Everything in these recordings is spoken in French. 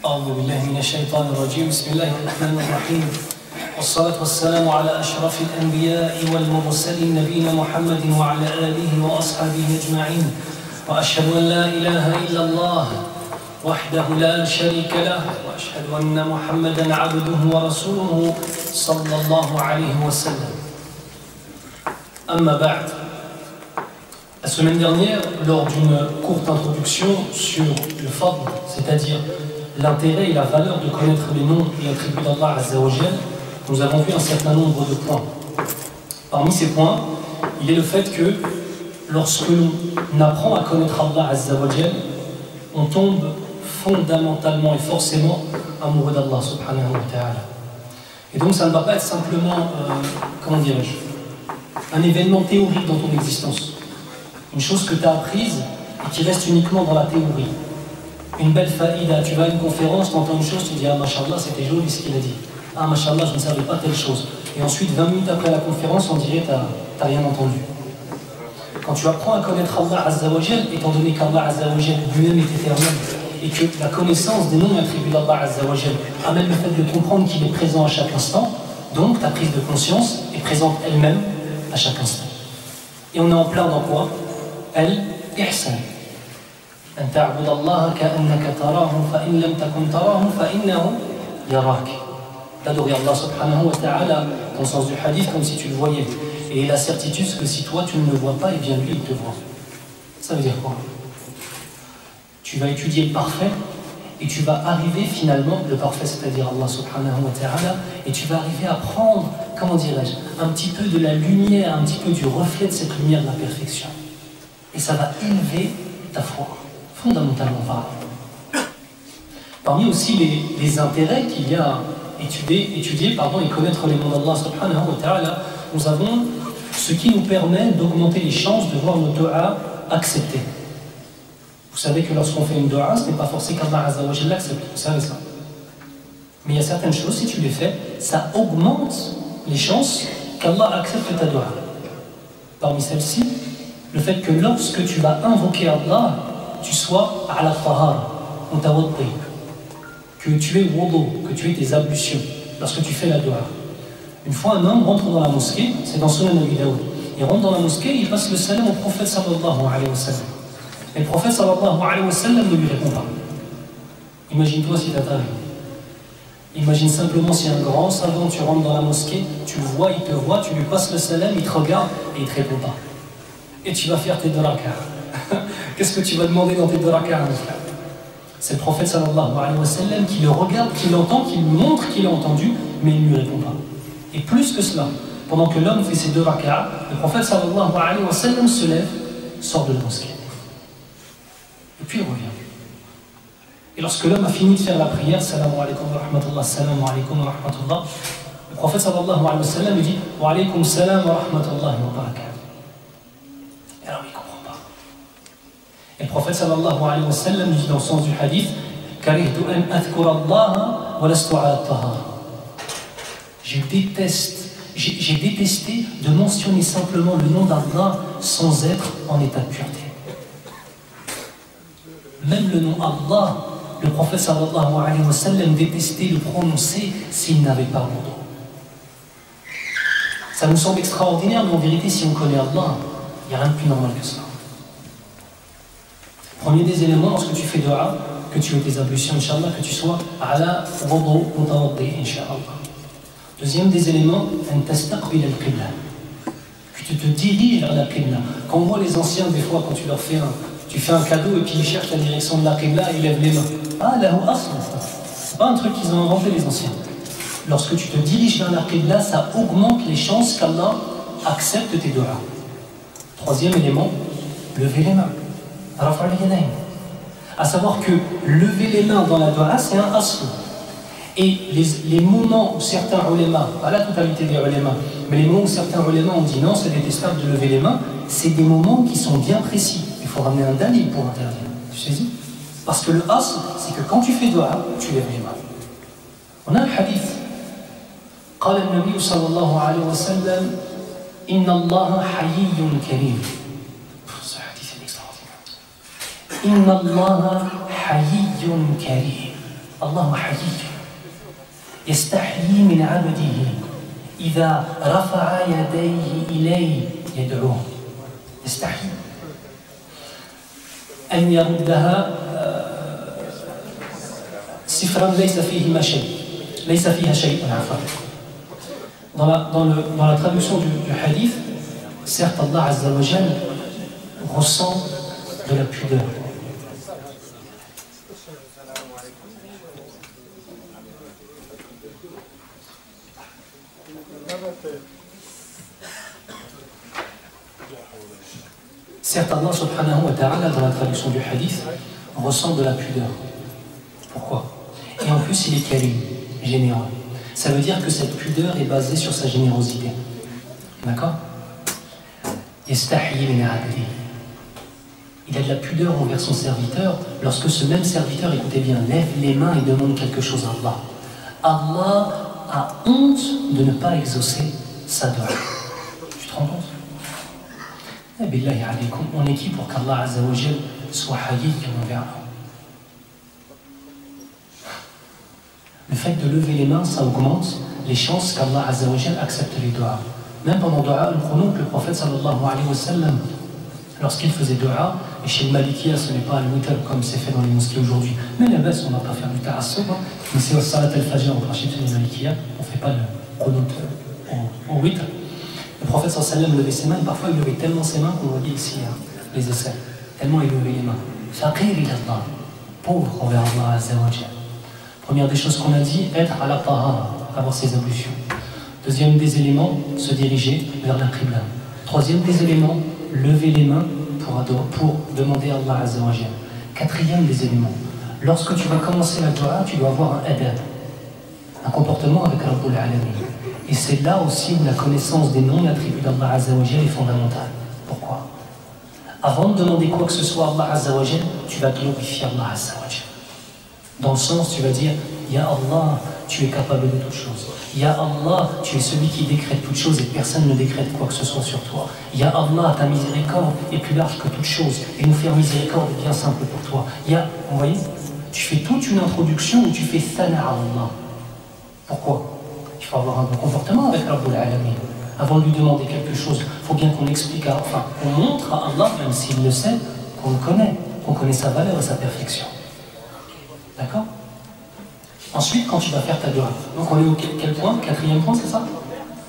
أعوذ بالله من الشيطان الرجيم بسم الله الرحمن الرحيم والصلاة والسلام على أشرف الأنبياء والمرسلين نبينا محمد وعلى آله وأصحابه أجمعين وأشهد أن لا إله إلا الله وحده لا شريك له وأشهد أن محمدا عبده ورسوله صلى الله عليه وسلم. أما بعد. La semaine dernière, lors d'une courte introduction sur le fadl, c'est-à-dire l'intérêt et la valeur de connaître les noms et attributs d'Allah Azza wa Jal, nous avons vu un certain nombre de points. Parmi ces points, il est le fait que lorsque l'on apprend à connaître Allah Azza wa Jal, on tombe fondamentalement et forcément amoureux d'Allah subhanahu wa ta'ala. Et donc ça ne va pas être simplement, comment dirais-je, un événement théorique dans ton existence. Une chose que tu as apprise et qui reste uniquement dans la théorie. Une belle faïda, tu vas à une conférence, tu entends une chose, tu dis « Ah, mashallah, c'était joli ce qu'il a dit. Ah, mashallah, je ne savais pas telle chose. » Et ensuite, 20 minutes après la conférence, on dirait « T'as rien entendu. » Quand tu apprends à connaître Allah Azza wa Jal, étant donné qu'Allah Azza wa Jal lui-même est éternel, et que la connaissance des noms et attributs d'Allah Azza wa Jal amène le fait de comprendre qu'il est présent à chaque instant, donc ta prise de conscience est présente elle-même à chaque instant. Et on est en plein dans quoi? الإحسان أن تعبد الله كأنك تراه فإن لم تكن تراه فإنه يراك. D'adorer Allah subhanahu wa ta'ala dans le sens du hadith comme si tu le voyais. Et la certitude que si toi tu ne le vois pas, et bien lui il te voit. Ça veut dire quoi? Tu vas étudier le parfait et tu vas arriver finalement, le parfait c'est-à-dire Allah subhanahu wa ta'ala, et tu vas arriver à prendre, comment dirais-je, un petit peu de la lumière, un petit peu du reflet de cette lumière de la perfection. Et ça va élever ta foi, fondamentalement parlant. Parmi aussi les intérêts qu'il y a à étudier et connaître les noms d'Allah subhanahu wa ta'ala, nous avons ce qui nous permet d'augmenter les chances de voir nos du'a acceptés. Vous savez que lorsqu'on fait une du'a, ce n'est pas forcé qu'Allah Azza wa Jalla l'accepte, vous savez ça. Mais il y a certaines choses, si tu les fais, ça augmente les chances qu'Allah accepte ta du'a. Parmi celles-ci, le fait que lorsque tu vas invoquer Allah, tu sois à la tahara, que tu aies wudu, que tu aies tes ablutions, lorsque tu fais la dua. Une fois un homme rentre dans la mosquée, c'est dans Sunan Abi Daoud, il rentre dans la mosquée, il passe le salam au prophète sallallahu alayhi wa sallam. Et le prophète sallallahu alayhi wa sallam ne lui répond pas. Imagine-toi si t'as t'arrives. Imagine simplement si un grand savant, tu rentres dans la mosquée, tu le vois, il te voit, tu lui passes le salam, il te regarde et il ne te répond pas. Et tu vas faire tes deux rak'ah. Qu'est-ce que tu vas demander dans tes deux rak'ah, mon frère? C'est le prophète sallallahu alayhi wa sallam qui le regarde, qui l'entend, qui lui montre qu'il a entendu, mais il ne lui répond pas. Et plus que cela, pendant que l'homme fait ses deux rak'ah, le prophète sallallahu alayhi wa sallam se lève, sort de la mosquée. Et puis il revient. Et lorsque l'homme a fini de faire la prière, salam alaykum wa rahmatullah, salam alaykum wa rahmatullah, le prophète sallallahu alayhi wa sallam lui dit wa alaykum salam wa rahmatullah wa barakatuh. Et alors il ne comprend pas. Et le prophète sallallahu alayhi wa sallam dit dans le sens du hadith karihtu an adhkura Allah wa lastu ala tahara. J'ai détesté de mentionner simplement le nom d'Allah sans être en état de pureté. Même le nom Allah, le prophète sallallahu alayhi wa sallam détestait le prononcer s'il n'avait pas wudu. Ça nous semble extraordinaire, mais en vérité, si on connaît Allah, il n'y a rien de plus normal que ça. Premier des éléments, lorsque tu fais dua, que tu aies tes ablutions, Inch'Allah, que tu sois ala wudu mutawaddi, Inch'Allah. Deuxième des éléments, que tu te diriges vers la qibla. Quand on voit les anciens, des fois, quand tu fais un cadeau et puis ils cherchent la direction de la qibla et ils lèvent les mains. Ah, lahu asl. C'est pas un truc qu'ils ont inventé, les anciens. Lorsque tu te diriges vers la qibla, ça augmente les chances qu'Allah accepte tes duas. Troisième élément, lever les mains. À savoir que lever les mains dans la dua, c'est un asl. Et les moments où certains ulémas, pas la totalité des ulémas, mais les moments où certains ulémas ont dit non, c'est détestable de lever les mains, c'est des moments qui sont bien précis. Il faut ramener un dalil pour interdire. Tu sais? Parce que le asl, c'est que quand tu fais dua, tu lèves les mains. On a un hadith. قال النبي صلى الله عليه وسلم إن الله حيي كريم. Ce hadith est extraordinaire. إن الله حيي كريم. Allah hayy. يستحيي من عبده إذا رفع يديه إليه يدعوه. يستحيي أن يردها صفرا ليس فيهما شيء ليس فيها شيء. Dans la traduction du hadith, certes Allah Azza wa Jal ressent de la pudeur. Certes, Allah subhanahu wa ta'ala, dans la traduction du hadith, ressent de la pudeur. Pourquoi? Et en plus, il est karim, généreux. Ça veut dire que cette pudeur est basée sur sa générosité. D'accord? Il a de la pudeur envers son serviteur lorsque ce même serviteur, écoutez bien, lève les mains et demande quelque chose à Allah. Allah a honte de ne pas exaucer sa dua. Tu te rends compte? Eh billahi alaykoum, on est qui pour qu'Allah Azza wa Jal soit haïd envers nous? Le fait de lever les mains, ça augmente les chances qu'Allah Azza wa Jal accepte les doigts. Même pendant doua, nous prenons que le prophète sallallahu alayhi wa sallam, lorsqu'il faisait doua, et chez le Malikiya, ce n'est pas le witr comme c'est fait dans les mosquées aujourd'hui, mais la baisse, on ne va pas faire du ta'assub, mais c'est au salat al-fajr en principe chez les Malikiya, on ne fait pas le qunut au witr. Le prophète sallallahu alayhi wa sallam levait ses mains, et parfois il levait tellement ses mains qu'on voyait ici les aisselles, tellement il levait les mains. Faqir ilallah, pauvre envers Allah Azza wa Jal. Première des choses qu'on a dit, être à la tahara, avoir ses ablutions. Deuxième des éléments, se diriger vers la qibla. Troisième des éléments, lever les mains pour demander à Allah Azza wa Jal. Quatrième des éléments, lorsque tu vas commencer la dua, tu dois avoir un adab, un comportement avec Rabbul Alamin. Et c'est là aussi où la connaissance des noms et attributs d'Allah Azza wa Jal est fondamentale. Pourquoi? Avant de demander quoi que ce soit à Allah Azza wa Jal, tu vas glorifier Allah Azza wa Jal. Dans le sens, tu vas dire, Ya Allah, tu es capable de toutes choses. Ya Allah, tu es celui qui décrète toutes choses et personne ne décrète quoi que ce soit sur toi. Ya Allah, ta miséricorde est plus large que toutes choses et nous faire miséricorde est bien simple pour toi. Vous voyez, tu fais toute une introduction où tu fais thana à Allah. Pourquoi? Il faut avoir un bon comportement avec Rabbul Alamin. Avant de lui demander quelque chose, il faut bien qu'on explique, qu'on montre à Allah, même s'il le sait, qu'on le connaît, qu'on connaît sa valeur et sa perfection. D'accord? Ensuite, quand tu vas faire ta dua, donc on est au quel point? Quatrième point, c'est ça?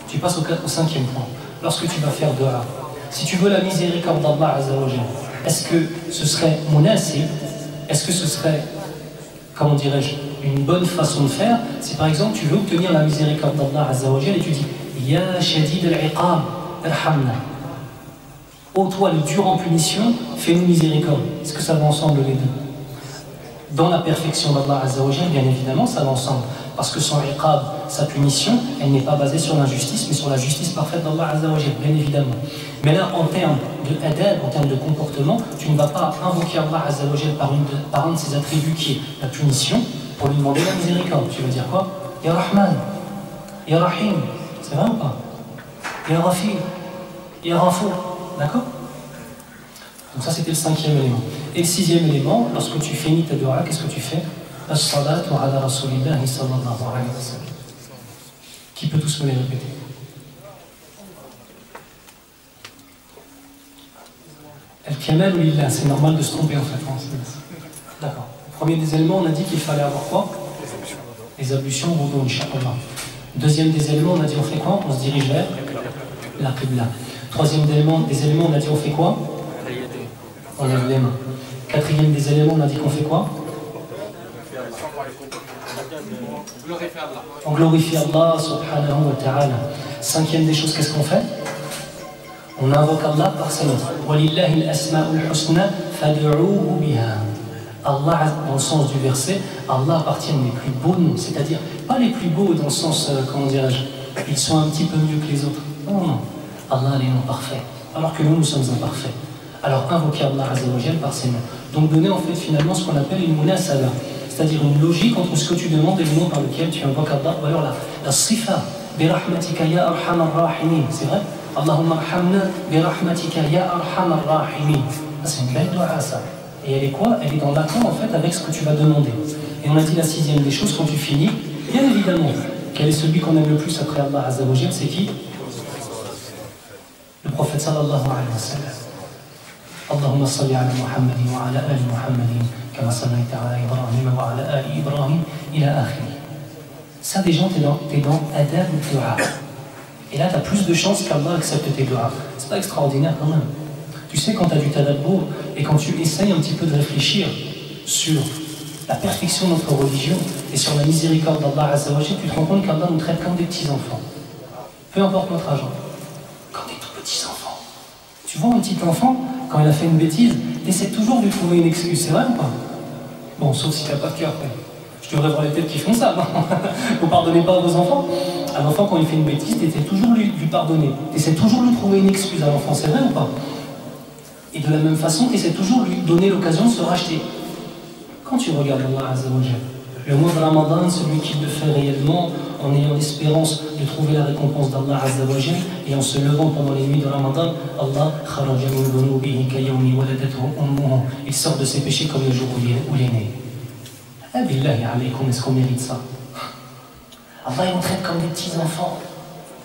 Tu passes au cinquième point. Lorsque tu vas faire dua, si tu veux la miséricorde d'Allah Azza wa Jal, est-ce que ce serait munasib? Est-ce que ce serait, comment dirais-je, une bonne façon de faire? Si par exemple tu veux obtenir la miséricorde d'Allah Azza wa Jal et tu dis Ya shadid al-iqab, irhamna. Ô toi le dur en punition, fais-nous miséricorde. Est-ce que ça va ensemble les deux? Dans la perfection d'Allah Azza wa Jal, bien évidemment, ça va ensemble. Parce que son iqab, sa punition, elle n'est pas basée sur l'injustice, mais sur la justice parfaite d'Allah Azza wa Jal, bien évidemment. Mais là, en termes de adab, en termes de comportement, tu ne vas pas invoquer Allah Azza wa Jal par un de ses attributs qui est la punition, pour lui demander la miséricorde. Tu vas dire quoi? Ya Rahman, Ya Rahim, c'est vrai ou pas? Ya Rafi, Ya Rafour, d'accord? Donc ça c'était le cinquième élément. Et le sixième élément, lorsque tu finis ta dua, qu'est-ce que tu fais? As-salatu ala rasulillahi sallallahu alayhi wa sallam. Qui peut tous me les répéter? Al-kamal lillah, c'est normal de se tromper en fait. D'accord. Premier des éléments, on a dit qu'il fallait avoir quoi? Les ablutions, wudu, incha'Allah. Deuxième des éléments, on a dit on fait quoi? On se dirige vers la qibla. Troisième des éléments, on a dit on fait quoi? On lève les mains. Quatrième des éléments, on a dit qu'on fait quoi? On glorifie Allah subhanahu wa ta'ala. Cinquième des choses, qu'est-ce qu'on fait? On invoque Allah par ses noms. Walillahi al-asma'ul husna fad'uuhu biha. Allah, dans le sens du verset, Allah appartient aux plus beaux noms, c'est-à-dire pas les plus beaux dans le sens, comment dirais-je, ils sont un petit peu mieux que les autres. Non, non. Allah a les noms parfaits, alors que nous sommes imparfaits. Alors invoquer Allah Azza wa Jal par ses noms. Donc donner en fait finalement ce qu'on appelle une munasaba, c'est-à-dire une logique entre ce que tu demandes et le nom par lequel tu invoques Allah, ou alors la sifa, birahmatika ya arhamar rahimin, c'est vrai? Allahumma arhamna birahmatika ya arhamar rahimin. C'est une belle dua ça. Et elle est quoi? Elle est dans l'accord en fait avec ce que tu vas demander. Et on a dit la sixième des choses, quand tu finis, bien évidemment, quel est celui qu'on aime le plus après Allah Azza wa Jal, c'est qui? Le prophète sallallahu alayhi wa sallam. Allahumma salli ala Muhammadin wa ala ali Muhammadin kama sallaita ala Ibrahim wa ala ali Ibrahim ila akhiri. Ça déjà, t'es dans adab ou dua. Et là, tu as plus de chances qu'Allah accepte tes doigts. C'est pas extraordinaire quand même. Tu sais, quand tu as du tadabbour et quand tu essayes un petit peu de réfléchir sur la perfection de notre religion et sur la miséricorde d'Allah Azza wa Jal, tu te rends compte qu'Allah nous traite comme des petits-enfants. Peu importe notre âge. Comme des tout petits-enfants. Tu vois un petit enfant, quand il a fait une bêtise, tu essaies toujours de lui trouver une excuse. C'est vrai ou pas? Bon, sauf si tu n'as pas de cœur. Je devrais voir les têtes qui font ça. Vous pardonnez pas à vos enfants? Un enfant, quand il fait une bêtise, tu essaies toujours de lui pardonner. Tu essaies toujours de lui trouver une excuse à l'enfant, c'est vrai ou pas? Et de la même façon, tu essaies toujours de lui donner l'occasion de se racheter. Quand tu regardes Allah Azza wa Jal, le mois de Ramadan, celui qui le fait réellement, en ayant l'espérance de trouver la récompense d'Allah Azza wa Jal, et en se levant pendant les nuits de Ramadan, Allah il sort de ses péchés comme le jour où il est né. Ah billahi alaykoum, est-ce qu'on mérite ça? Allah il nous traite comme des petits enfants.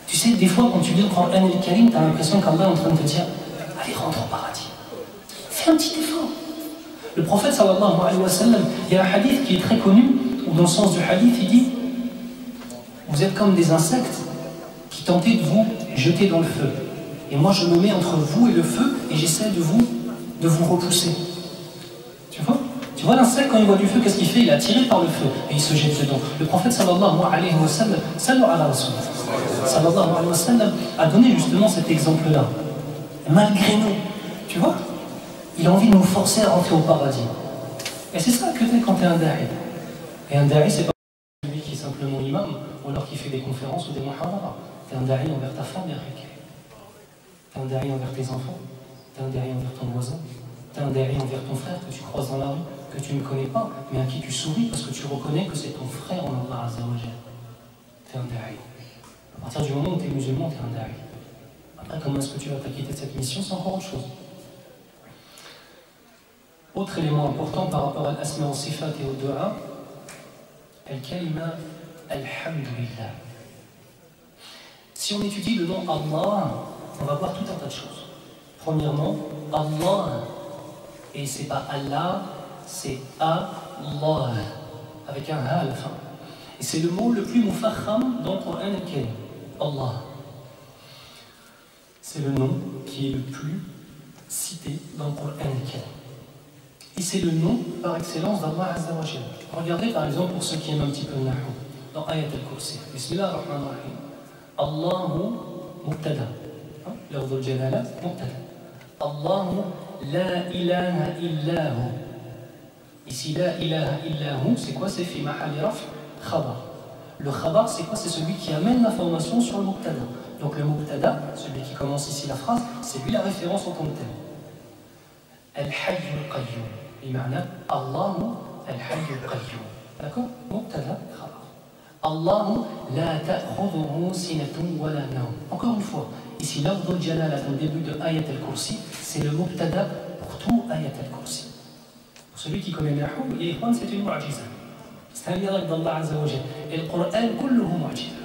Tu sais, des fois quand tu lis le Coran al-Karim, tu as l'impression qu'Allah est en train de te dire allez, rentre au paradis. Fais un petit effort. Le prophète sallallahu alayhi wa sallam, il y a un hadith qui est très connu, où dans le sens du hadith, il dit vous êtes comme des insectes qui tentaient de vous jeter dans le feu. Et moi je me mets entre vous et le feu et j'essaie de vous repousser. Tu vois l'insecte, quand il voit du feu, qu'est-ce qu'il fait? Il est attiré par le feu et il se jette dedans. Le prophète sallallahu alayhi wa sallam, sallallahu alayhi wa sallam, a donné justement cet exemple-là. Malgré nous, tu vois, il a envie de nous forcer à rentrer au paradis. Et c'est ça que t'es quand t'es un da'i. Et un da'i, c'est pas celui qui est simplement imam, ou alors qui fait des conférences ou des muhadara. T'es un da'i envers ta femme, t'es un da'i envers tes enfants, t'es un da'i envers ton voisin, t'es un da'i envers ton frère que tu croises dans la rue, que tu ne connais pas, mais à qui tu souris parce que tu reconnais que c'est ton frère en Allah Azza wa Jal. T'es un da'i. À partir du moment où t'es musulman, t'es un da'i. Après, comment est-ce que tu vas t'acquitter de cette mission, c'est encore autre chose. Autre élément important par rapport à l'asma wa sifat et au dua, al-kalima alhamdulillah. Si on étudie le nom Allah, on va voir tout un tas de choses. Premièrement, Allah, et c'est pas Allah, c'est Allah, avec un ha à la fin. Et c'est le mot le plus mufakham dans le Coran al-Karim. Allah. C'est le nom qui est le plus cité dans le Coran al-Karim. Et c'est le nom par excellence d'Allah Azza wa Jal. Regardez par exemple pour ceux qui aiment un petit peu le Nahu, dans Ayat al-Kursi. Bismillah ar-Rahman ar-Rahim. Allahu mubtada. L'ordre jalala, mubtada. Allahu la ilaha illahu. Ici, la ilaha illahu, c'est quoi? C'est fi mahali raf khabar. Le khabar, c'est quoi? C'est celui qui amène l'information sur le mubtada. Donc le mubtada, celui qui commence ici la phrase, c'est lui la référence en tant que tel. Al-Hayy al-Qayyum. بمعنى الله الحي القيوم. D'accord? مبتدا خبر. الله لا تأخذه سنة ولا نوم. Encore une fois, ici l'ordre de Jalala au début de Ayat al-Kursi, c'est le mubtada pour tout Ayat al-Kursi. Pour celui qui connaît Nahu, c'est une mu'jiza. C'est un miracle d'Allah Azza wa Jal. Et le Coran, kulluhu mu'jiza.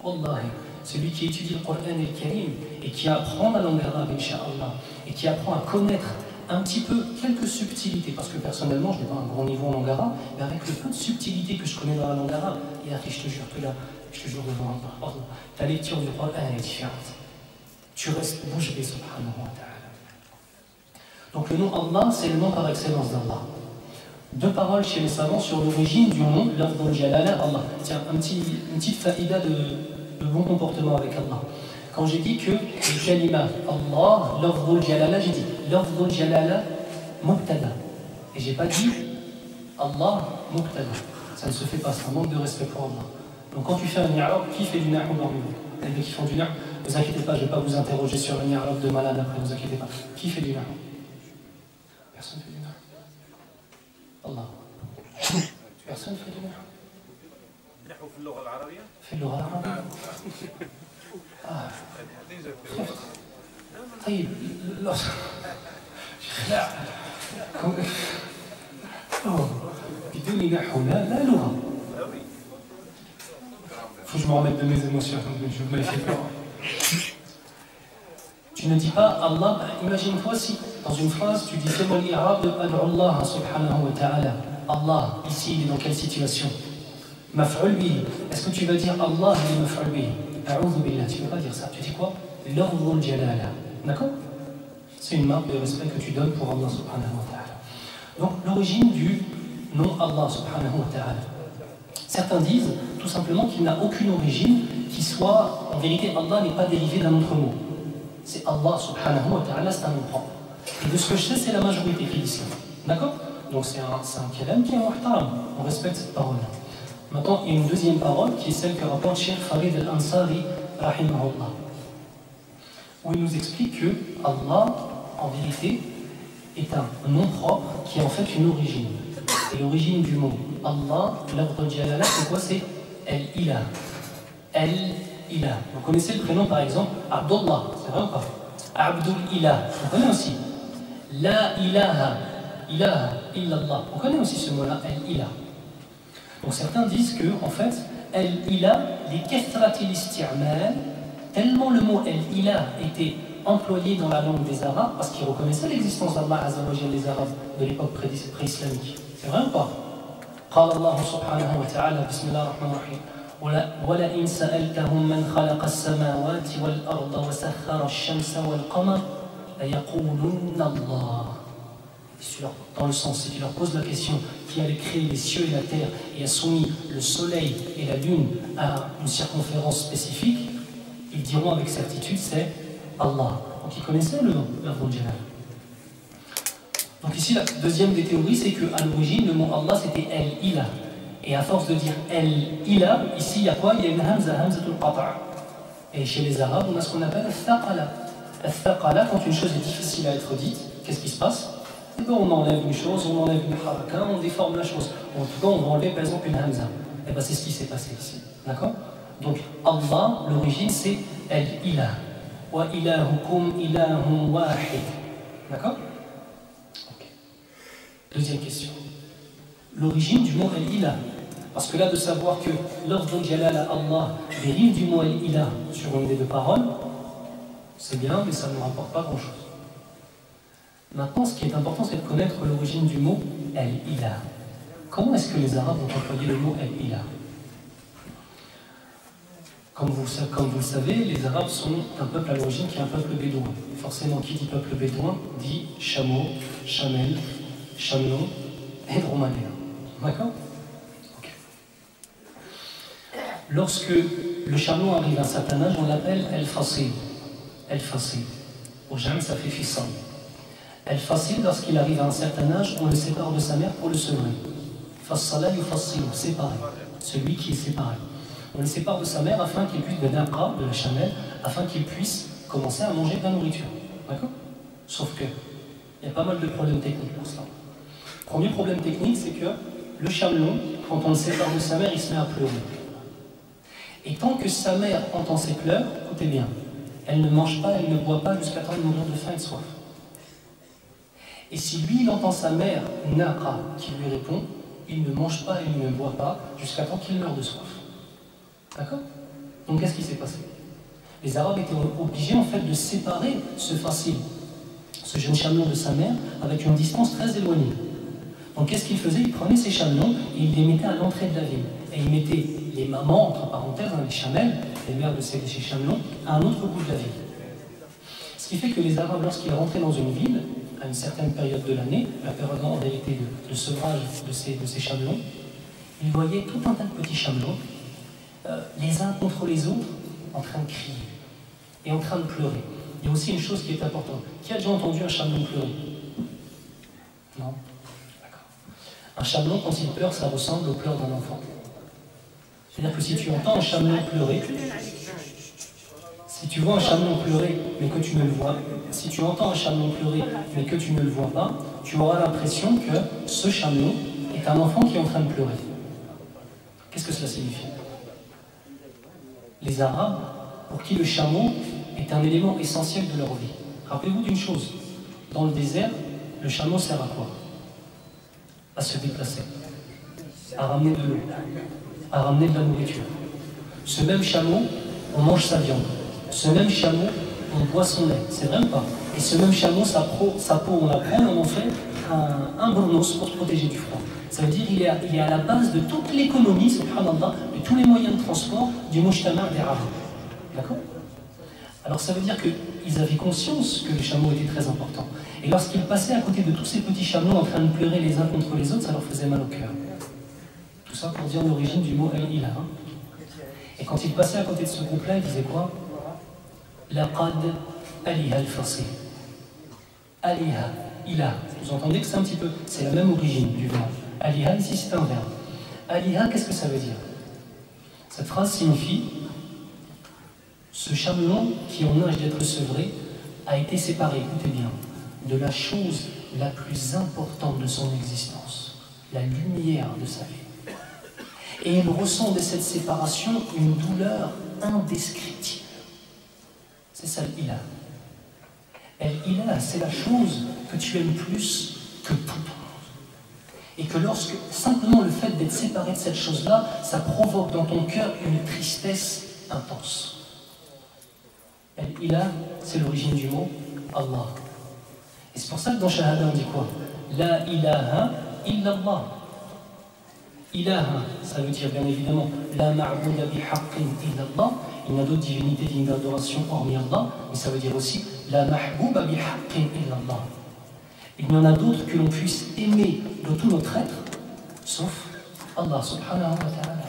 Wallahi, celui qui étudie le Coran al-Karim et qui apprend la langue arabe, Inch'Allah, et qui apprend à connaître un petit peu quelques subtilités, parce que personnellement je n'ai pas un grand niveau en langue arabe, mais avec le peu de subtilité que je connais dans la langue arabe, et après je te jure que là, je te jure devant Allah, ta lecture du Coran est différente. Tu restes bouche bée, subhanahu wa ta'ala. Donc le nom Allah, c'est le nom par excellence d'Allah. Deux paroles chez les savants sur l'origine du nom, l'afdal jalala Allah. Tiens, une petite faïda de bon comportement avec Allah. Quand j'ai dit que le kalima Allah, l'afdal jalala, j'ai dit l'afdal jalala mubtada. Et j'ai pas dit Allah mubtada. Ça ne se fait pas, c'est un manque de respect pour Allah. Donc quand tu fais un i'rab, qui fait du nahou parmi vous? Les qui font du nahou, ne vous inquiétez pas, je ne vais pas vous interroger sur un i'rab de malade après, ne vous inquiétez pas. Qui fait du nahou? Personne ne fait du nahou. Allah. Personne ne fait du nahou. نحو في اللغة العربية؟ في اللغة العربية. طيب لا Faut que je me remette de mes émotions, je me les fais peur. Tu ne dis pas Allah, imagine-toi si dans une phrase tu dis fais-moi l'irabe de Allah subhanahu wa ta'ala. Allah, ici il est dans quelle situation? Maf'ul bihi. Est-ce que tu vas dire Allah il est maf'ul bihi? A'udhu billah, tu ne peux pas dire ça. Tu dis quoi? Lafzul jalala. D'accord? C'est une marque de respect que tu donnes pour Allah subhanahu wa ta'ala. Donc l'origine du nom Allah subhanahu wa ta'ala. Certains disent tout simplement qu'il n'a aucune origine qui soit, en vérité Allah n'est pas dérivé d'un autre mot. C'est Allah subhanahu wa ta'ala, c'est un nom propre. Et de ce que je sais, c'est la majorité qui dit ça. D'accord? Donc c'est un kalam qui est muhtaram. On respecte cette parole-là. Maintenant, il y a une deuxième parole qui est celle que rapporte Cheikh Farid al-Ansari, rahimahullah, où il nous explique que Allah, en vérité, est un nom propre qui est en fait une origine. Et l'origine du mot Allah, l'ordre jalala, c'est quoi? C'est El-Ilah. El-Ilah. Vous connaissez le prénom par exemple Abdullah, c'est vrai ou pas? Abdul Ilah, on connaît aussi. La ilaha, ilaha, illallah. On connaît aussi ce mot-là, El-Ilah. Donc certains disent que, en fait, El-Ilah, les kathratil isti'mal, tellement le mot El-Ilah était employé dans la langue des Arabes, parce qu'ils reconnaissaient l'existence d'Allah Azza wa Jalla, les Arabes de l'époque pré-islamique. C'est vrai ou pas? قال الله سبحانه وتعالى بسم الله الرحمن الرحيم ولئن سألتهم من خلق السماوات والأرض وسخر الشمس والقمر ليقولن الله. Dans le sens, si tu leur poses la question qui a créé les cieux et la terre et a soumis le soleil et la lune à une circonférence spécifique, ils diront avec certitude c'est Allah. Donc ils connaissaient le nom, l'Ardul Jalal. Donc ici, la deuxième des théories, c'est qu'à l'origine, le mot Allah, c'était El-Ilah. Et à force de dire El-Ilah, ici, il y a quoi? Il y a une hamza, hamzatul qata'. Et chez les Arabes, on a ce qu'on appelle al-thaqala. Al-thaqala, quand une chose est difficile à être dite, qu'est-ce qui se passe? Et bien, on enlève une chose, on enlève une haraka, on déforme la chose. En tout cas, on va enlever par exemple une hamza. Et bien, c'est ce qui s'est passé ici. D'accord? Donc, Allah, l'origine, c'est El-Ilah. Wa ilahukum ilahum wahid. D'accord? Deuxième question. L'origine du mot El-Ilah. Parce que là, de savoir que l'ordre jalal à Allah dérive du mot El-Ilah sur une des deux paroles, c'est bien, mais ça ne nous rapporte pas grand-chose. Maintenant, ce qui est important, c'est de connaître l'origine du mot El-Ilah. Comment est-ce que les Arabes ont employé le mot El-Ilah? Comme vous le savez, les Arabes sont un peuple à l'origine qui est un peuple bédouin. Forcément, qui dit peuple bédouin dit chameau, chamel, chamelon et dromadaire. D'accord? Okay. Lorsque le chamelon arrive à un certain âge, on l'appelle El-Fasil. El-Fasil. Au jam, ça fait fissam. El-Fasil, lorsqu'il arrive à un certain âge, on le sépare de sa mère pour le sevrer. Fassala yufassilu, séparé. Celui qui est séparé. On le sépare de sa mère afin qu'il puisse, de la chamelle, afin qu'il puisse commencer à manger de la nourriture. D'accord? Sauf que, il y a pas mal de problèmes techniques pour cela. Premier problème technique, c'est que le chamelon, quand on le sépare de sa mère, il se met à pleurer. Et tant que sa mère entend ses pleurs, écoutez bien, elle ne mange pas, elle ne boit pas jusqu'à temps de mourir de faim et de soif. Et si lui, il entend sa mère, Naqa, qui lui répond, il ne mange pas, il ne boit pas, jusqu'à temps qu'il meure de soif. D'accord? Donc qu'est-ce qui s'est passé? Les Arabes étaient obligés en fait de séparer ce facile, ce jeune chamelon de sa mère, avec une distance très éloignée. Donc qu'est-ce qu'ils faisaient? Ils prenaient ces chamelons et ils les mettaient à l'entrée de la ville. Et ils mettaient les mamans, entre parenthèses, les chamelles, les mères de ces chamelons, à un autre bout de la ville. Ce qui fait que les Arabes, lorsqu'ils rentraient dans une ville, à une certaine période de l'année, la période en réalité de sevrage de ces chamelons, ils voyaient tout un tas de petits chamelons, les uns contre les autres, en train de crier et en train de pleurer. Il y a aussi une chose qui est importante. Qui a déjà entendu un chamelon pleurer? Non? D'accord. Un chamelon, quand il pleure, ça ressemble aux pleurs d'un enfant. C'est-à-dire que si tu entends un chamelon pleurer, si tu vois un chamelon pleurer, mais que tu ne le vois, si tu entends un chamelon pleurer, mais que tu ne le vois pas, tu auras l'impression que ce chamelon est un enfant qui est en train de pleurer. Qu'est-ce que cela signifie? Les Arabes, pour qui le chameau est un élément essentiel de leur vie. Rappelez-vous d'une chose, dans le désert, le chameau sert à quoi? À se déplacer. à ramener de l'eau, à ramener de la nourriture. Ce même chameau, on mange sa viande. Ce même chameau, on boit son lait. C'est vrai ou pas? Et ce même chameau, sa peau, on la prend et on en fait un bournos pour se protéger du froid. Ça veut dire qu'il est à la base de toute l'économie, subhanallah, de tous les moyens de transport du mujtama' des Arabes. D'accord? Alors ça veut dire qu'ils avaient conscience que les chameaux étaient très importants. Et lorsqu'ils passaient à côté de tous ces petits chameaux en train de pleurer les uns contre les autres, ça leur faisait mal au cœur. Tout ça pour dire l'origine du mot al-ilah. Et quand ils passaient à côté de ce groupe-là, ils disaient quoi? Laqad aliha al-fasih. Aliha, ilah. Vous entendez que c'est un petit peu, c'est la même origine du verbe. Aliha, ici c'est un verbe. Aliha, qu'est-ce que ça veut dire? Cette phrase signifie: ce chameau qui en âge d'être sevré a été séparé, écoutez bien, de la chose la plus importante de son existence, la lumière de sa vie. Et il ressent de cette séparation une douleur indescriptible. C'est ça l'ilah. Et l'ilah, c'est la chose que tu aimes plus que tout. Et que lorsque, simplement le fait d'être séparé de cette chose-là, ça provoque dans ton cœur une tristesse intense. Et l'ilah, c'est l'origine du mot Allah. Et c'est pour ça que dans Shahada on dit quoi? La ilaha illallah. Ilaha, ça veut dire bien évidemment la ma'bouda bihaqqin illallah. Il y a d'autres divinités dignes d'adoration hormis Allah, mais ça veut dire aussi la mahbouba bihaqqin illallah. Il y en a d'autres que l'on puisse aimer de tout notre être, sauf Allah subhanahu wa ta'ala.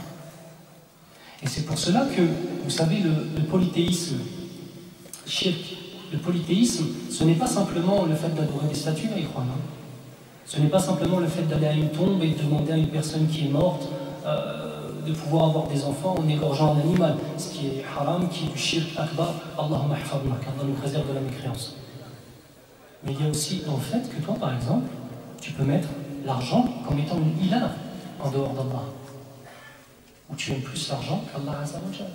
Et c'est pour cela que, vous savez, le polythéisme, shirk, le polythéisme, ce n'est pas simplement le fait d'adorer des statues, là, ils croient, non? Ce n'est pas simplement le fait d'aller à une tombe et de demander à une personne qui est morte de pouvoir avoir des enfants en égorgeant un animal, ce qui est haram, qui est du shirk akbar, Allahumma hifadna, qu'Allah nous préserve de la mécréance. Mais il y a aussi dans le fait que toi, par exemple, tu peux mettre l'argent comme étant une ilah en dehors d'Allah. Ou tu aimes plus l'argent qu'Allah Azza wa Jalla.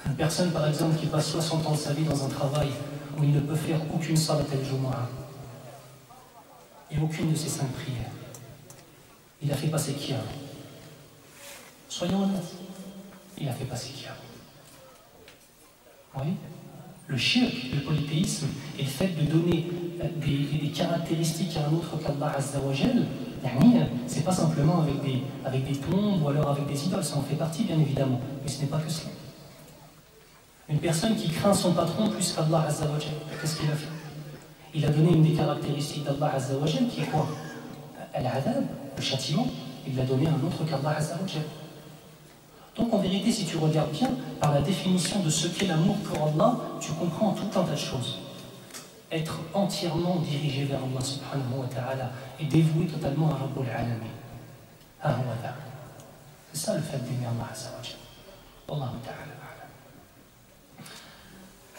Une personne, par exemple, qui passe 60 ans de sa vie dans un travail où il ne peut faire aucune salat al-jumu'ah et aucune de ses 5 prières, il a fait passer qui avant? Soyons honnêtes, il a fait passer qui avant? Oui. Le shirk, le polythéisme, et le fait de donner des caractéristiques à un autre qu'Allah Azza wa Jal, c'est pas simplement avec des tombes ou alors avec des idoles, ça en fait partie bien évidemment, mais ce n'est pas que cela. Une personne qui craint son patron plus qu'Allah Azza wa Jal, qu'est-ce qu'il a fait? Il a donné une des caractéristiques d'Allah Azza wa Jal qui est quoi? Al-adab, le châtiment, il l'a donné à un autre qu'Allah Azza wa Jal. Donc en vérité, si tu regardes bien, par la définition de ce qu'est l'amour pour Allah, tu comprends tout un tas de choses. Être entièrement dirigé vers Allah subhanahu wa ta'ala et dévoué totalement à Rabbul Alamin. C'est ça le fait d'aimer Allah Azza wa Jal. Allahu ta'ala.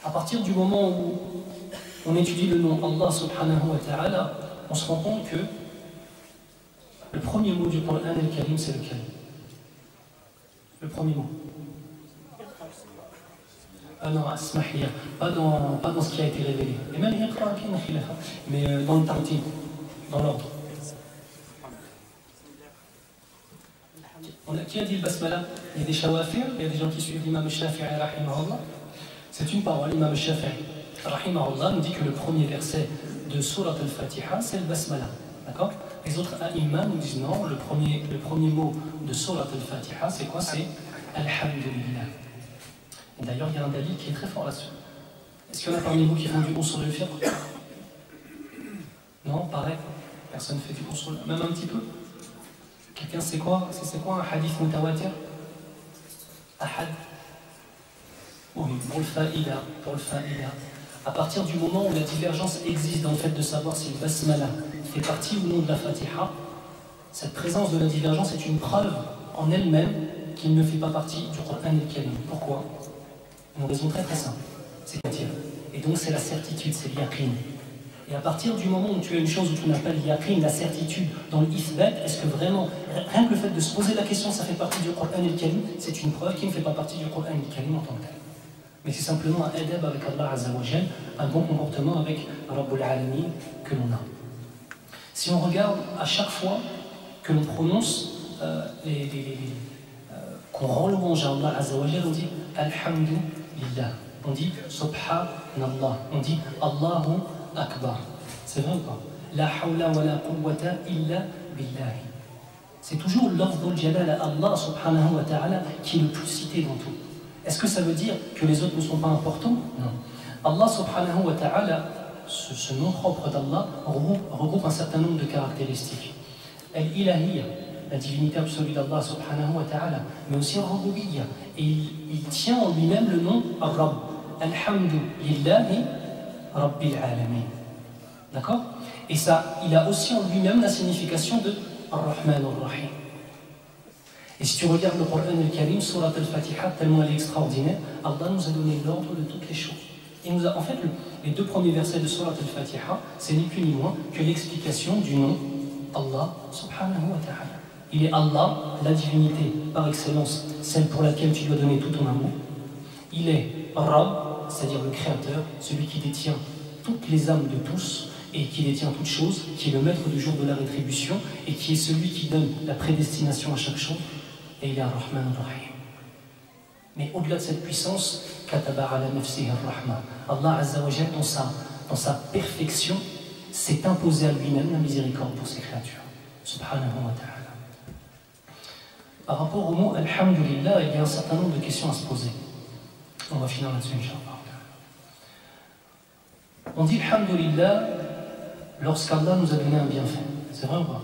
À partir du moment où on étudie le nom Allah subhanahu wa ta'ala, on se rend compte que le premier mot du Coran al-Karim, c'est lequel? Le premier mot. Ah non, asmahiyya, pas dans ce qui a été révélé. Et même mais dans le tartib, dans l'ordre. Qui a dit le basmala? Il y a des shawafir, il y a des gens qui suivent l'imam Shafi'i rahimahullah. C'est une parole, l'imam Shafi'i rahimahullah nous dit que le premier verset de Surat al-Fatiha, c'est le basmala. D'accord? Les autres a'imma nous disent non, le premier mot de Surat al-Fatiha, c'est quoi? C'est Alhamdulillah. D'ailleurs, il y a un dalil qui est très fort là-dessus. Est-ce qu'il y en a parmi vous qui font du usul al-fiqh? Non, pareil. Personne ne fait du usul, même un petit peu. Quelqu'un sait quoi? C'est quoi un hadith mutawatir? Ahad. Oui, pour le fa'ida. À partir du moment où la divergence existe dans le fait de savoir si le basmala fait partie ou non de la Fatiha, cette présence de la divergence est une preuve en elle-même qu'il ne fait pas partie du Coran al-Karim. Pourquoi? Une raison très très simple. C'est dire. Et donc c'est la certitude, c'est l'yaqin. Et à partir du moment où tu as une chose où tu n'appelles l'yaqin, la certitude, dans le ithbat, est-ce que vraiment, rien que le fait de se poser la question, ça fait partie du Coran al-Karim, c'est une preuve qui ne fait pas partie du Coran al-Karim en tant que tel. Mais c'est simplement un adab avec Allah Azza wa Jal, un bon comportement avec Rabbul Alamin que l'on a. Si on regarde à chaque fois que l'on prononce, qu'on rend louange à Allah Azza wa Jal, on dit Alhamdulillah, on dit Subhanallah, on dit Allahu Akbar. C'est vrai ou pas? La hawla wa la quwwata illa billahi. C'est toujours l'afdhul jalal à Allah subhanahu wa ta'ala qui est le plus cité dans tout. Est-ce que ça veut dire que les autres ne sont pas importants? Non. Allah subhanahu wa ta'ala, ce nom propre d'Allah, regroupe un certain nombre de caractéristiques. Al-Ilahiyya, la divinité absolue d'Allah subhanahu wa ta'ala, mais aussi Al-Rububiyya. Et il tient en lui-même le nom Ar-Rabb. Alhamdulillahi Rabbil Alamin. D'accord? Et ça, il a aussi en lui-même la signification de Ar-Rahman Ar-Rahim. Et si tu regardes le Coran al-Karim, Surat al-Fatiha, tellement elle est extraordinaire, Allah nous a donné l'ordre de toutes les choses. Et nous a, en fait, les deux premiers versets de Surat al-Fatiha, c'est ni plus ni moins que l'explication du nom Allah subhanahu wa ta'ala. Il est Allah, la divinité par excellence, celle pour laquelle tu dois donner tout ton amour. Il est Rabb, c'est-à-dire le Créateur, celui qui détient toutes les âmes de tous et qui détient toutes choses, qui est le maître du jour de la rétribution et qui est celui qui donne la prédestination à chaque chose. Et il est Ar-Rahman Ar-Rahim. Mais au-delà de cette puissance, Kataba ala nafsihi ar-Rahma. Allah Azza wa Jal, dans sa perfection, s'est imposé à lui-même la miséricorde pour ses créatures. Subhanahu wa ta'ala. Par rapport au mot Alhamdulillah, il y a un certain nombre de questions à se poser. On va finir là-dessus, Inch'Allah. On dit Alhamdulillah lorsqu'Allah nous a donné un bienfait. C'est vrai ou pas?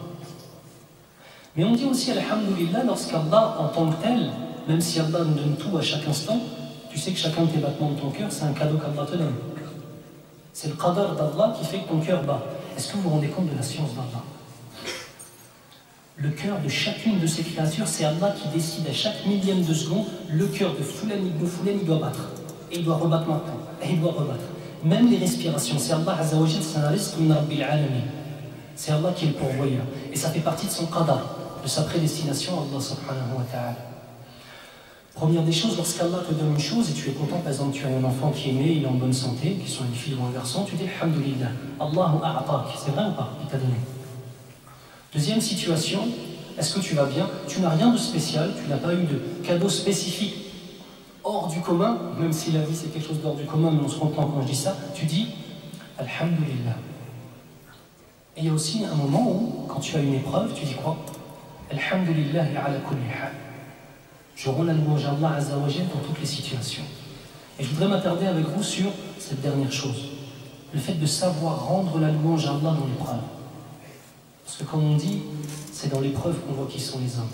Mais on dit aussi Alhamdulillah lorsqu'Allah, en tant que tel, même si Allah nous donne tout à chaque instant, tu sais que chacun de tes battements de ton cœur, c'est un cadeau qu'Allah te donne. C'est le qadar d'Allah qui fait que ton cœur bat. Est-ce que vous vous rendez compte de la science d'Allah? Le cœur de chacune de ces créatures, c'est Allah qui décide à chaque millième de seconde, le cœur de Foulani ibn Foulani, il doit battre. Et il doit rebattre maintenant. Et il doit rebattre. Même les respirations, c'est Allah Azza wa Jal, c'est un risque min Rabbil Alamin. C'est Allah qui est le pourvoyeur. Et ça fait partie de son qadar, de sa prédestination, Allah subhanahu wa ta'ala. Première des choses, lorsqu'Allah te donne une chose et tu es content, par exemple, tu as un enfant qui est né, il est en bonne santé, qu'il soit une fille ou un garçon, tu dis Alhamdulillah, Allahu a'atak, c'est vrai ou pas? Il t'a donné. Deuxième situation, est-ce que tu vas bien? Tu n'as rien de spécial, tu n'as pas eu de cadeau spécifique hors du commun, même si la vie c'est quelque chose d'hors du commun, mais on se comprend quand je dis ça, tu dis Alhamdulillah. Et il y a aussi un moment où, quand tu as une épreuve, tu dis quoi? Alhamdulillah ala kulli hal. Je rends la louange à Allah Azza wa Jal dans toutes les situations. Et je voudrais m'attarder avec vous sur cette dernière chose. Le fait de savoir rendre la louange à Allah dans l'épreuve. Parce que comme on dit, c'est dans l'épreuve qu'on voit qui sont les hommes.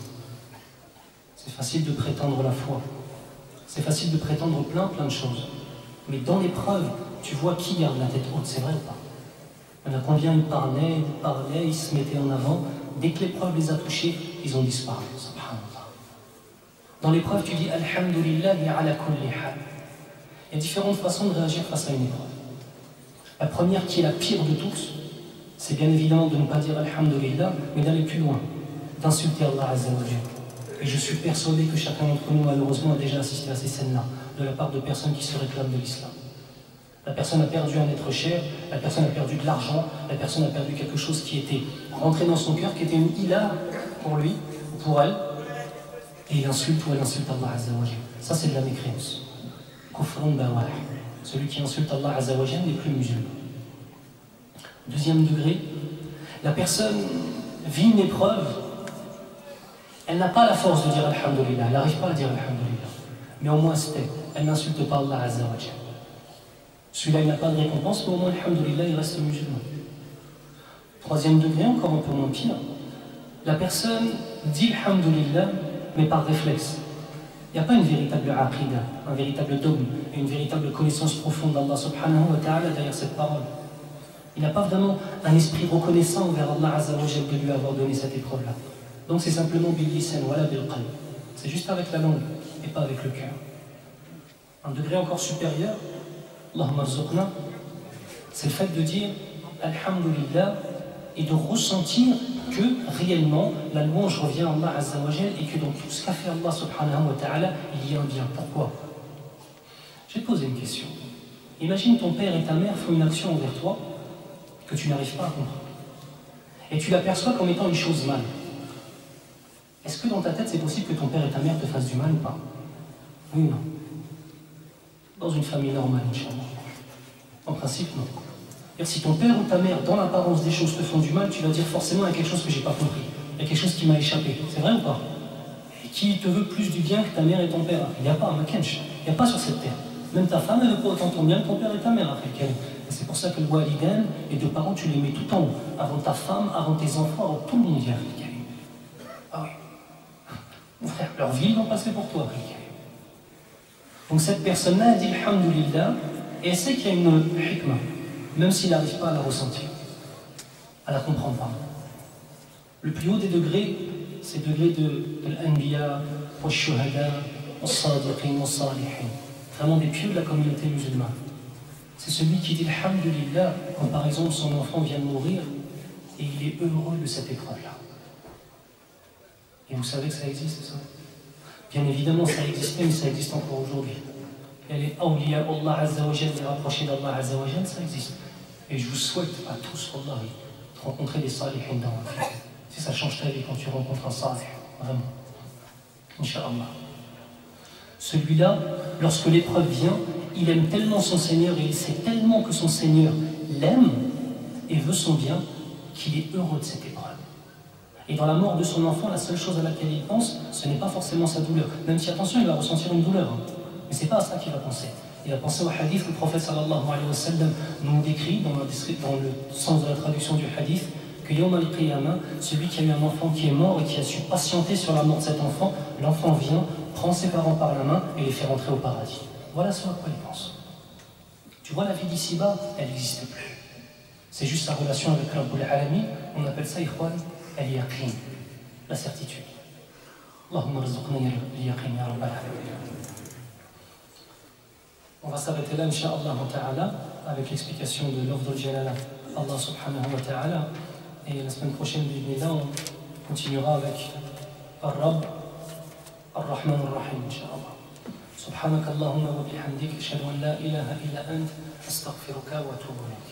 C'est facile de prétendre la foi. C'est facile de prétendre plein de choses. Mais dans l'épreuve, tu vois qui garde la tête haute, c'est vrai ou pas? Il y en a combien ils parlaient, ils se mettaient en avant. Dès que l'épreuve les a touchés, ils ont disparu. Dans l'épreuve, tu dis Alhamdulillah ala kulli hal. Il y a différentes façons de réagir face à une épreuve. La première, qui est la pire de toutes, c'est bien évidemment de ne pas dire Alhamdulillah, mais d'aller plus loin, d'insulter Allah Azza wa Jal. Et je suis persuadé que chacun d'entre nous, malheureusement, a déjà assisté à ces scènes-là, de la part de personnes qui se réclament de l'islam. La personne a perdu un être cher, la personne a perdu de l'argent, la personne a perdu quelque chose qui était rentré dans son cœur, qui était une ila pour lui ou pour elle, et il insulte ou elle insulte Allah Azza wa Jal. Ça, c'est de la mécréance. Kufrun bawah. Celui qui insulte Allah Azza wa Jal n'est plus musulman. Deuxième degré, la personne vit une épreuve, elle n'a pas la force de dire Alhamdulillah, elle n'arrive pas à dire Alhamdulillah. Mais au moins, elle n'insulte pas Allah Azza wa Jal. Celui-là, il n'a pas de récompense, mais au moins, Alhamdulillah, il reste musulman. Troisième degré, encore un peu moins pire, la personne dit Alhamdulillah, mais par réflexe. Il n'y a pas une véritable aqida, un véritable dogme, et une véritable connaissance profonde d'Allah subhanahu wa ta'ala derrière cette parole. Il n'a pas vraiment un esprit reconnaissant envers Allah Azza wa Jal de lui avoir donné cette épreuve-là. Donc c'est simplement bil lisan wala bil qalb. C'est juste avec la langue et pas avec le cœur. Un degré encore supérieur, Allahumma rzuqna, c'est le fait de dire Alhamdulillah et de ressentir que réellement la louange revient à Allah Azza wa Jal et que dans tout ce qu'a fait Allah subhanahu wa ta'ala, il y a un bien. Pourquoi? Je vais te poser une question. Imagine ton père et ta mère font une action envers toi que tu n'arrives pas à comprendre. Et tu l'aperçois comme étant une chose mal. Est-ce que dans ta tête, c'est possible que ton père et ta mère te fassent du mal ou pas? Oui ou non? Dans une famille normale, Inch'Allah. En principe, non. Si ton père ou ta mère, dans l'apparence des choses, te font du mal, tu vas dire forcément il y a quelque chose que j'ai pas compris. Il y a quelque chose qui m'a échappé. C'est vrai ou pas? Et qui te veut plus du bien que ta mère et ton père? Il n'y a pas, Makench. Il n'y a pas sur cette terre. Même ta femme, elle ne veut pas autant ton bien que ton père et ta mère après qu'elle. Et c'est pour ça que le walidain, les deux parents, tu les mets tout en haut. Avant ta femme, avant tes enfants, avant tout le monde. Ah oui. Mon frère, leur vie, ils vont passer pour toi. Donc cette personne-là, elle dit Alhamdulillah, et elle sait qu'il y a une hikmah, même s'il n'arrive pas à la ressentir, à la comprendre, pardon. Le plus haut des degrés, c'est le degré de l'anbiya, au shuhada, au sadiqin, au salihin. Vraiment des pieux de la communauté musulmane. C'est celui qui dit Alhamdulillah quand par exemple son enfant vient de mourir et il est heureux de cette épreuve-là. Et vous savez que ça existe, ça? Bien évidemment, ça existait, mais ça existe encore aujourd'hui. Et les awliya Allah Azza wa Jal, les rapprochés d'Allah Azza wa Jal, ça existe. Et je vous souhaite à tous, wallahi, de rencontrer des salihin dans votre vie. Si ça change ta vie quand tu rencontres un salih, vraiment. Inch'Allah. Celui-là, lorsque l'épreuve vient, il aime tellement son Seigneur et il sait tellement que son Seigneur l'aime et veut son bien qu'il est heureux de cette épreuve. Et dans la mort de son enfant, la seule chose à laquelle il pense, ce n'est pas forcément sa douleur. Même si, attention, il va ressentir une douleur. Mais ce n'est pas à ça qu'il va penser. Il va penser au hadith que le prophète sallallahu alayhi wa sallam nous décrit dans le sens de la traduction du hadith, que Yawm al-Qiyamah, celui qui a eu un enfant qui est mort et qui a su patienter sur la mort de cet enfant, l'enfant vient, prend ses parents par la main et les fait rentrer au paradis. Voilà ce à quoi il pense. Tu vois, la vie d'ici-bas, elle n'existe plus. C'est juste sa relation avec Rabbul Alamin. On appelle ça, ikhwan, al-yaqin, la certitude. Allahumma rizqna al-yaqin ya Rabbal Alamin. On va s'arrêter là, Inch'Allah ta'ala, avec l'explication de l'Afdal Jalala, Allah subhanahu wa ta'ala. Et la semaine prochaine, on continuera avec Ar-Rabb, Ar-Rahman Ar-Rahim, Inch'Allah. سبحانك اللهم وبحمدك أشهد أن لا إله إلا أنت أستغفرك وأتوب إليك